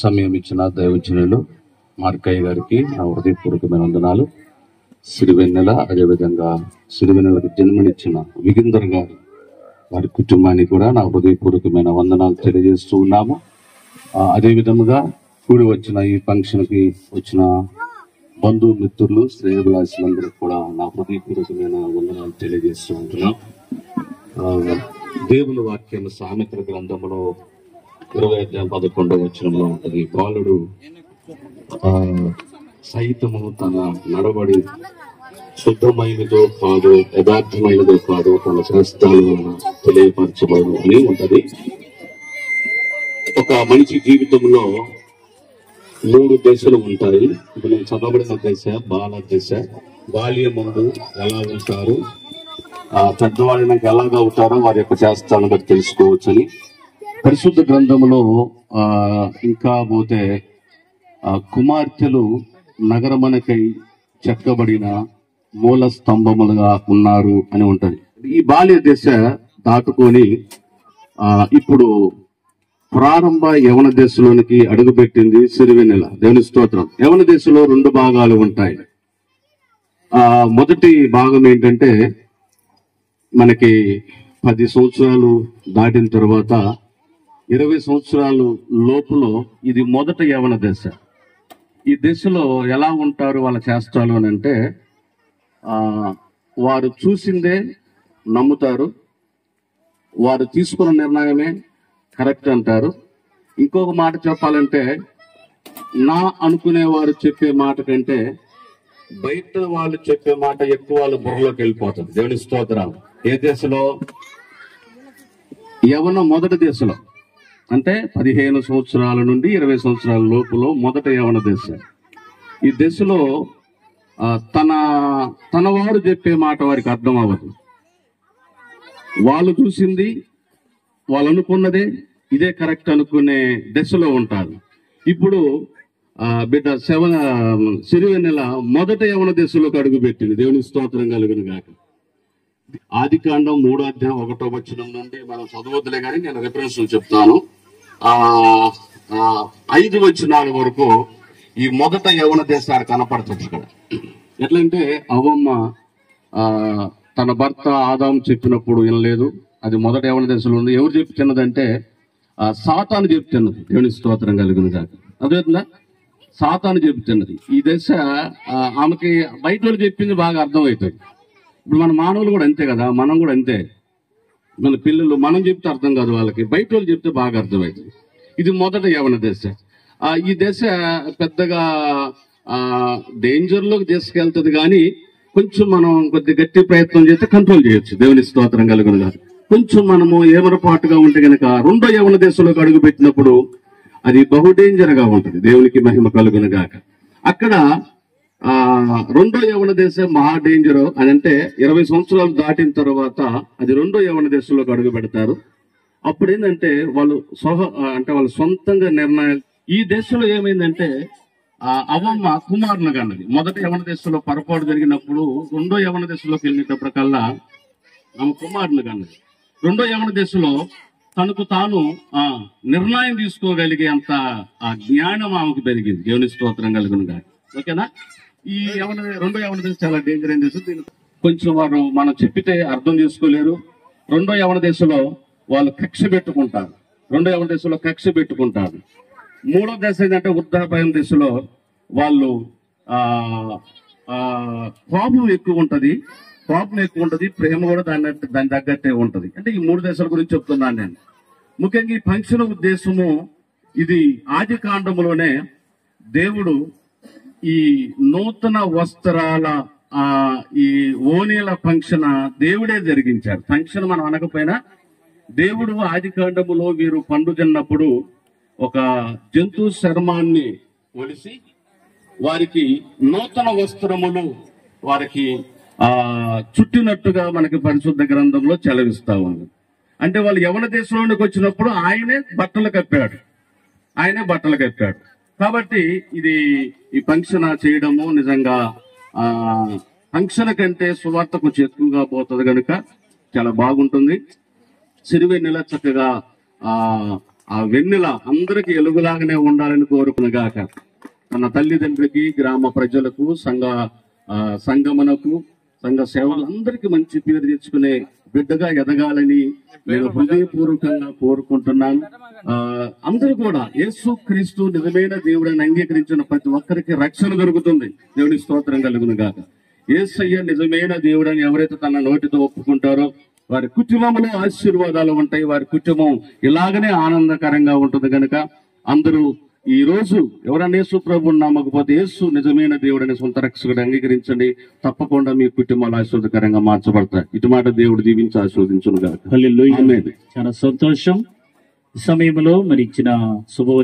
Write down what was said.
సమయం ఇచ్చిన దైవజనులు మార్కయ్య గారికి నా హృదయపూర్వకమైన వందనాలు. సిరివెన్నెల, అదేవిధంగా సిరివెన్నెలకు జన్మనిచ్చిన విగిందర్ గారు వారి కుటుంబానికి కూడా నా హృదయపూర్వకమైన వందనాలు తెలియజేస్తూ ఉన్నాము. అదేవిధముగా కూడి వచ్చిన ఈ ఫంక్షన్కి వచ్చిన బంధుమిత్రులు, శ్రేయోభిలాషులందరికీ కూడా నా హృదయపూర్వకమైన వందనాలు తెలియజేస్తూ ఉంటున్నాం. దేవుని వాక్యం సామెతల గ్రంథంలో 20-11 ఉంటది. బాలుడు సైతము తన నడవడి శుద్ధమైనదో కాదు, యథార్థమైనదో కాదు, తన శ్రేష్టాలను తెలియపరచబడు అని ఉంటది. ఒక మనిషి జీవితంలో 3 దశలు ఉంటాయి. ఇప్పుడు నేను చదవబడిన దశ బాల దశ. బాల్యమందు ఎలా ఉంటారు, పెద్దవాళ్ళకి ఎలాగా అవుతారో వారి యొక్క చేష్టాలను బట్టి తెలుసుకోవచ్చని పరిశుద్ధ గ్రంథంలో ఇంకా పోతే కుమార్తెలు నగరమునకై చెక్కబడిన మూల స్తంభములుగా ఉన్నారు అని ఉంటది. ఈ బాల్య దశ దాటుకొని ఇప్పుడు ప్రారంభ యవన దశలోనికి అడుగుపెట్టింది సిరివెన్నెల. దేవుని స్తోత్రం. యవన దశలో 2 భాగాలు ఉంటాయి. మొదటి భాగం ఏంటంటే మనకి 10 సంవత్సరాలు దాటిన తర్వాత 20 సంవత్సరాలు లోపులో ఇది మొదట యవన దశ. ఈ దశలో ఎలా ఉంటారు వాళ్ళ చేష్టాలు అని అంటే వారు చూసిందే నమ్ముతారు, వారు తీసుకున్న నిర్ణయమే కరెక్ట్ అంటారు. ఇంకొక మాట చెప్పాలంటే నా అనుకునే వారు చెప్పే మాట కంటే బయట వాళ్ళు చెప్పే మాట ఎక్కువ వాళ్ళ బుర్రలోకి వెళ్ళిపోతుంది. దేవుని స్తోత్రం. ఏ దశలో? యవన మొదటి దశలో, అంటే 15 సంవత్సరాల నుండి 20 సంవత్సరాల లోపులో మొదట యవన దశ. ఈ దశలో తన వారు చెప్పే మాట వారికి అర్థం అవ్వదు. వాళ్ళు చూసింది, వాళ్ళు అనుకున్నదే ఇదే కరెక్ట్ అనుకునే దశలో ఉంటారు. ఇప్పుడు బిడ్డ సిరివెన్నెల మొదట యవన దశలోకి అడుగు పెట్టింది. దేవుని స్తోత్రం కలుగును గాక. ఆదికాండం 3:1 నుండి మనం చదవద్దులే కానీ నేను రిఫరెన్స్ చెప్తాను. 5 వచనాల వరకు ఈ మొదట యవన దేశాలు కనపడుతుంది ఇక్కడ. ఎట్లంటే అవ్వమ్మ తన భర్త ఆదాము చెప్పినప్పుడు వినలేదు. అది మొదట యవన దశలో ఉంది. ఎవరు చెప్తున్నదంటే సాతాను చెప్తున్నది. దేవుని స్తోత్రం కలుగును కాక. అదేవిధంగా సాతాను చెప్తున్నది. ఈ దశ ఆమెకి బయట వాళ్ళు చెప్పింది బాగా అర్థమవుతుంది. ఇప్పుడు మన మానవులు కూడా అంతే కదా, మనం కూడా అంతే. మన పిల్లలు మనం చెప్తే అర్థం కాదు వాళ్ళకి, బయట వాళ్ళు చెప్తే బాగా అర్థమవుతుంది. ఇది మొదట యవన దశ. ఈ దశ పెద్దగా డేంజర్లోకి తీసుకెళ్తుంది, కానీ కొంచెం మనం కొద్ది గట్టి ప్రయత్నం చేస్తే కంట్రోల్ చేయొచ్చు. దేవుని స్తోత్రం కలుగును గాక. కొంచెం మనము ఏమరపాటుగా ఉంటే గనక రెండో యవన దశలోకి అడుగు పెట్టినప్పుడు అది బహు డేంజర్ గా ఉంటుంది. దేవునికి మహిమ కలుగును గాక. అక్కడ రెండో యవన దశ మహా డేంజర్ అని అంటే 20 సంవత్సరాలు దాటిన తర్వాత అది రెండో యవన దశలోకి అడుగు పెడతారు. అప్పుడు ఏంటంటే వాళ్ళు వాళ్ళ సొంతంగా నిర్ణయాలు. ఈ దశలో ఏమైందంటే అవ్వమ్మ కుమారుని కన్నది. మొదటి యవన దశలో పొరపాటు జరిగినప్పుడు రెండో యవన దశలోకి వెళ్ళినప్పటికల్లా ఆమె కుమారుని కన్నది. రెండో యవన దశలో తనకు తాను నిర్ణయం తీసుకోగలిగే అంత జ్ఞానం ఆమెకు పెరిగింది. దేవుని స్తోత్రం కలుగును గాక. ఓకేనా? ఈ రెండో యవన దశ చాలా డేంజర్ అయిన దశ. కొంచెం వారు మనం చెప్పితే అర్థం చేసుకోలేరు. రెండో యవన దశలో వాళ్ళు కక్ష పెట్టుకుంటారు. రెండో యవన దశలో కక్ష పెట్టుకుంటారు. మూడో దశ ఏంటంటే వృద్ధాప్యం దశలో వాళ్ళు కోపం ఎక్కువ ఉంటది. ప్రేమ కూడా దాని తగ్గట్టే ఉంటది. అంటే ఈ 3 దశల గురించి చెప్తున్నాను నేను. ముఖ్యంగా ఈ ఫంక్షన్ ఉద్దేశము ఇది ఆది కాండంలోనే దేవుడు ఈ నూతన వస్త్రాల ఈ ఓనీల ఫంక్షన్ దేవుడే జరిగించారు. ఫంక్షన్ మనం అనకపోయినా దేవుడు ఆది కాండములో వీరు పండు తిన్నప్పుడు ఒక జంతు చర్మాన్ని ఒలిసి వారికి నూతన వస్త్రములు వారికి చుట్టినట్టుగా మనకి పరిశుద్ధ గ్రంథంలో చెలవిస్తా ఉంది. అంటే వాళ్ళు యవన దేశంలోనికి వచ్చినప్పుడు ఆయనే బట్టలు కప్పాడు. కాబట్టి ఇది ఈ ఫంక్షన్ చేయడము నిజంగా ఫంక్షన్ కంటే సువార్త కొంచెం ఎక్కువగా పోతుంది కనుక చాలా బాగుంటుంది. సిరివెన్నెల చక్కగా ఆ వెన్నెల అందరికి ఎలుగులాగానే ఉండాలని కోరుకునగాక. తన తల్లిదండ్రులకి, గ్రామ ప్రజలకు, సంఘమునకు, సంఘ సేవలందరికీ మంచి పేరు తెచ్చుకునే బిడ్డగా ఎదగాలని నేను హృదయపూర్వకంగా కోరుకుంటున్నాను. అందరూ కూడా యేసు క్రీస్తు నిజమైన దేవుడిని అంగీకరించిన ప్రతి ఒక్కరికి రక్షణ దొరుకుతుంది. దేవుని స్తోత్రం కలుగును గాక. యేసయ్య నిజమైన దేవుడని ఎవరైతే తన నోటితో ఒప్పుకుంటారో వారి కుటుంబంలో ఆశీర్వాదాలు ఉంటాయి. వారి కుటుంబం ఇలాగనే ఆనందకరంగా ఉంటుంది. కనుక అందరూ ఈ రోజు ఎవరైనా యేసు ప్రభువుని నమ్మకపోతే యేసు నిజమైన దేవుడని సొంత రక్షకుడు అంగీకరించండి. తప్పకుండా మీ కుటుంబాలు ఆశీర్వాదకరంగా మార్చబడతాయి. ఇటు మాట దేవుడు దీవించి ఆశీర్వదించును గాక. హల్లెలూయా. చాలా సంతోషం. ఈ సమయంలో మరి ఇచ్చిన శుభ